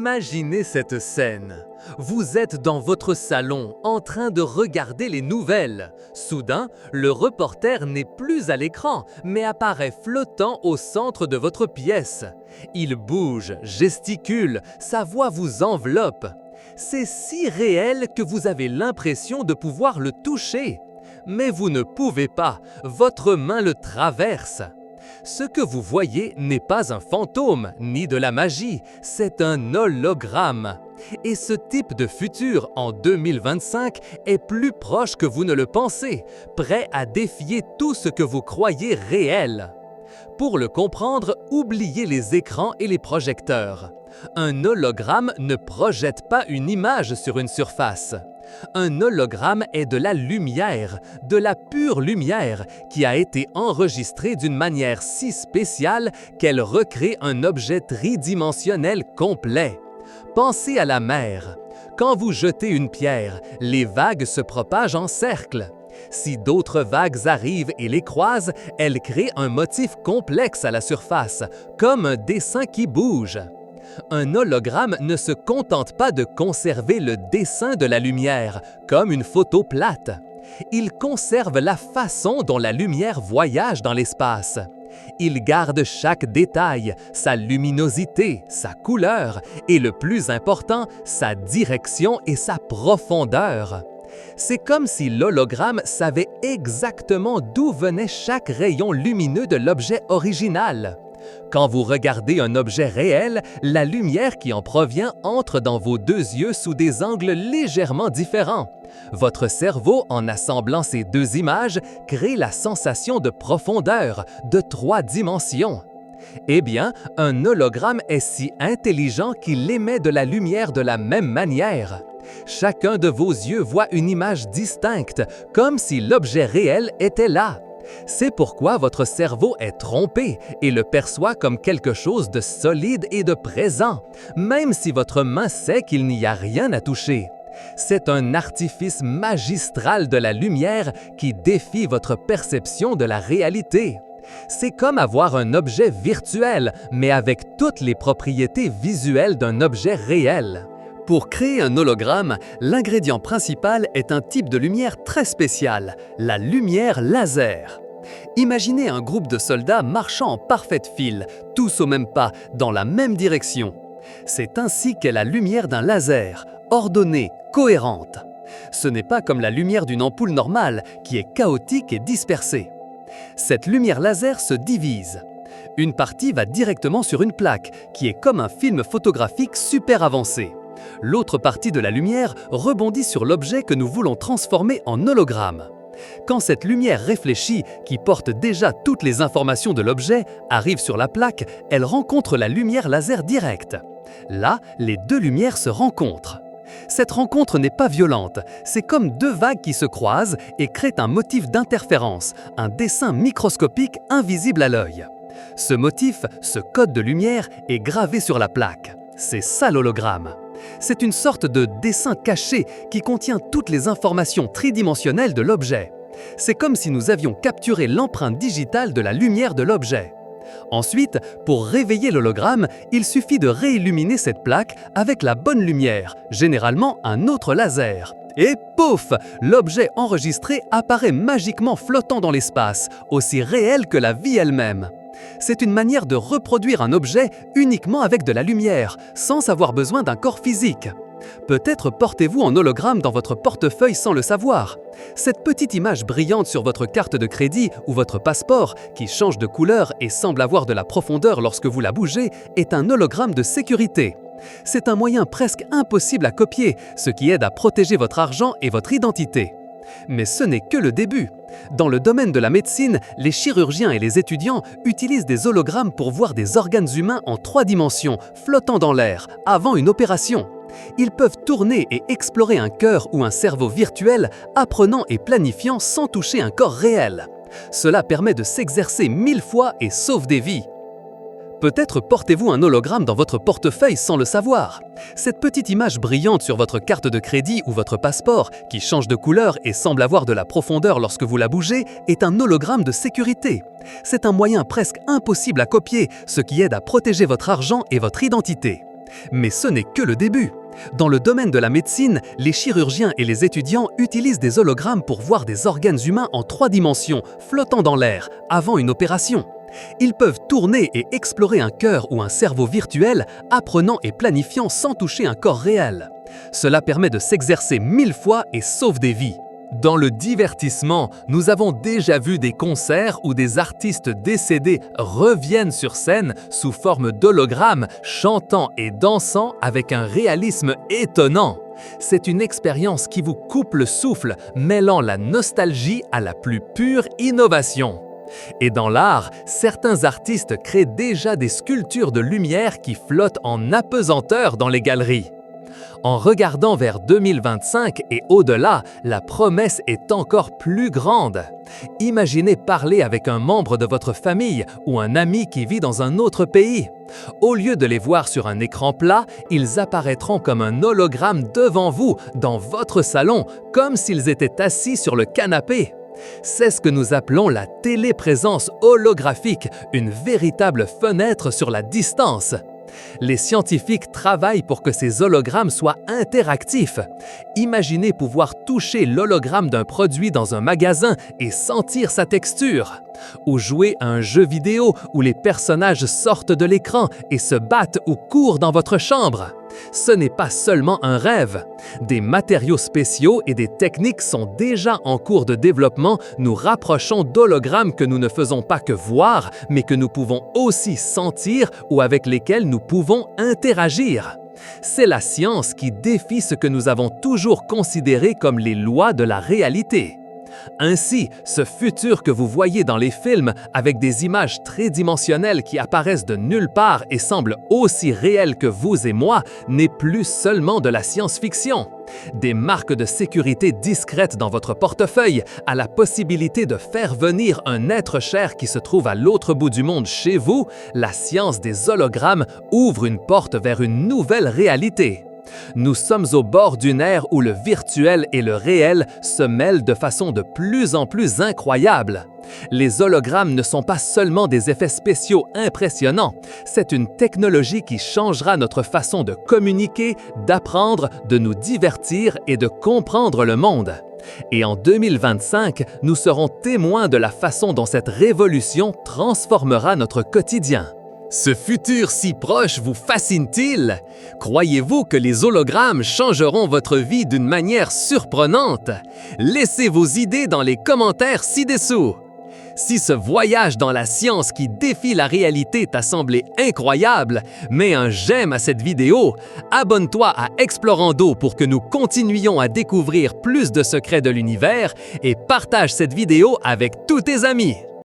Imaginez cette scène. Vous êtes dans votre salon, en train de regarder les nouvelles. Soudain, le reporter n'est plus à l'écran, mais apparaît flottant au centre de votre pièce. Il bouge, gesticule, sa voix vous enveloppe. C'est si réel que vous avez l'impression de pouvoir le toucher. Mais vous ne pouvez pas, votre main le traverse. Ce que vous voyez n'est pas un fantôme, ni de la magie, c'est un hologramme. Et ce type de futur, en 2025, est plus proche que vous ne le pensez, prêt à défier tout ce que vous croyez réel. Pour le comprendre, oubliez les écrans et les projecteurs. Un hologramme ne projette pas une image sur une surface. Un hologramme est de la lumière, de la pure lumière, qui a été enregistrée d'une manière si spéciale qu'elle recrée un objet tridimensionnel complet. Pensez à la mer. Quand vous jetez une pierre, les vagues se propagent en cercle. Si d'autres vagues arrivent et les croisent, elles créent un motif complexe à la surface, comme un dessin qui bouge. Un hologramme ne se contente pas de conserver le dessin de la lumière, comme une photo plate. Il conserve la façon dont la lumière voyage dans l'espace. Il garde chaque détail, sa luminosité, sa couleur et, le plus important, sa direction et sa profondeur. C'est comme si l'hologramme savait exactement d'où venait chaque rayon lumineux de l'objet original. Quand vous regardez un objet réel, la lumière qui en provient entre dans vos deux yeux sous des angles légèrement différents. Votre cerveau, en assemblant ces deux images, crée la sensation de profondeur, de 3 dimensions. Eh bien, un hologramme est si intelligent qu'il émet de la lumière de la même manière. Chacun de vos yeux voit une image distincte, comme si l'objet réel était là. C'est pourquoi votre cerveau est trompé et le perçoit comme quelque chose de solide et de présent, même si votre main sait qu'il n'y a rien à toucher. C'est un artifice magistral de la lumière qui défie votre perception de la réalité. C'est comme avoir un objet virtuel, mais avec toutes les propriétés visuelles d'un objet réel. Pour créer un hologramme, l'ingrédient principal est un type de lumière très spécial, la lumière laser. Imaginez un groupe de soldats marchant en parfaite file, tous au même pas, dans la même direction. C'est ainsi qu'est la lumière d'un laser, ordonnée, cohérente. Ce n'est pas comme la lumière d'une ampoule normale, qui est chaotique et dispersée. Cette lumière laser se divise. Une partie va directement sur une plaque, qui est comme un film photographique super avancé. L'autre partie de la lumière rebondit sur l'objet que nous voulons transformer en hologramme. Quand cette lumière réfléchie, qui porte déjà toutes les informations de l'objet, arrive sur la plaque, elle rencontre la lumière laser directe. Là, les deux lumières se rencontrent. Cette rencontre n'est pas violente, c'est comme deux vagues qui se croisent et créent un motif d'interférence, un dessin microscopique invisible à l'œil. Ce motif, ce code de lumière, est gravé sur la plaque. C'est ça l'hologramme. C'est une sorte de dessin caché qui contient toutes les informations tridimensionnelles de l'objet. C'est comme si nous avions capturé l'empreinte digitale de la lumière de l'objet. Ensuite, pour réveiller l'hologramme, il suffit de réilluminer cette plaque avec la bonne lumière, généralement un autre laser. Et pouf! L'objet enregistré apparaît magiquement flottant dans l'espace, aussi réel que la vie elle-même. C'est une manière de reproduire un objet uniquement avec de la lumière, sans avoir besoin d'un corps physique. Peut-être portez-vous en hologramme dans votre portefeuille sans le savoir. Cette petite image brillante sur votre carte de crédit ou votre passeport, qui change de couleur et semble avoir de la profondeur lorsque vous la bougez, est un hologramme de sécurité. C'est un moyen presque impossible à copier, ce qui aide à protéger votre argent et votre identité. Mais ce n'est que le début. Dans le domaine de la médecine, les chirurgiens et les étudiants utilisent des hologrammes pour voir des organes humains en 3 dimensions, flottant dans l'air, avant une opération. Ils peuvent tourner et explorer un cœur ou un cerveau virtuel, apprenant et planifiant sans toucher un corps réel. Cela permet de s'exercer 1000 fois et sauve des vies. Peut-être portez-vous un hologramme dans votre portefeuille sans le savoir. Cette petite image brillante sur votre carte de crédit ou votre passeport, qui change de couleur et semble avoir de la profondeur lorsque vous la bougez, est un hologramme de sécurité. C'est un moyen presque impossible à copier, ce qui aide à protéger votre argent et votre identité. Mais ce n'est que le début. Dans le domaine de la médecine, les chirurgiens et les étudiants utilisent des hologrammes pour voir des organes humains en 3 dimensions, flottant dans l'air, avant une opération. Ils peuvent tourner et explorer un cœur ou un cerveau virtuel, apprenant et planifiant sans toucher un corps réel. Cela permet de s'exercer 1000 fois et sauve des vies. Dans le divertissement, nous avons déjà vu des concerts où des artistes décédés reviennent sur scène sous forme d'hologrammes, chantant et dansant avec un réalisme étonnant. C'est une expérience qui vous coupe le souffle, mêlant la nostalgie à la plus pure innovation. Et dans l'art, certains artistes créent déjà des sculptures de lumière qui flottent en apesanteur dans les galeries. En regardant vers 2025 et au-delà, la promesse est encore plus grande. Imaginez parler avec un membre de votre famille ou un ami qui vit dans un autre pays. Au lieu de les voir sur un écran plat, ils apparaîtront comme un hologramme devant vous, dans votre salon, comme s'ils étaient assis sur le canapé. C'est ce que nous appelons la téléprésence holographique, une véritable fenêtre sur la distance. Les scientifiques travaillent pour que ces hologrammes soient interactifs. Imaginez pouvoir toucher l'hologramme d'un produit dans un magasin et sentir sa texture. Ou jouer à un jeu vidéo où les personnages sortent de l'écran et se battent ou courent dans votre chambre. Ce n'est pas seulement un rêve. Des matériaux spéciaux et des techniques sont déjà en cours de développement, nous rapprochant d'hologrammes que nous ne faisons pas que voir, mais que nous pouvons aussi sentir ou avec lesquels nous pouvons interagir. C'est la science qui défie ce que nous avons toujours considéré comme les lois de la réalité. Ainsi, ce futur que vous voyez dans les films, avec des images tridimensionnelles qui apparaissent de nulle part et semblent aussi réelles que vous et moi, n'est plus seulement de la science-fiction. Des marques de sécurité discrètes dans votre portefeuille, à la possibilité de faire venir un être cher qui se trouve à l'autre bout du monde chez vous, la science des hologrammes ouvre une porte vers une nouvelle réalité. Nous sommes au bord d'une ère où le virtuel et le réel se mêlent de façon de plus en plus incroyable. Les hologrammes ne sont pas seulement des effets spéciaux impressionnants, c'est une technologie qui changera notre façon de communiquer, d'apprendre, de nous divertir et de comprendre le monde. Et en 2025, nous serons témoins de la façon dont cette révolution transformera notre quotidien. Ce futur si proche vous fascine-t-il? Croyez-vous que les hologrammes changeront votre vie d'une manière surprenante? Laissez vos idées dans les commentaires ci-dessous. Si ce voyage dans la science qui défie la réalité t'a semblé incroyable, mets un j'aime à cette vidéo, abonne-toi à Explorando pour que nous continuions à découvrir plus de secrets de l'univers et partage cette vidéo avec tous tes amis.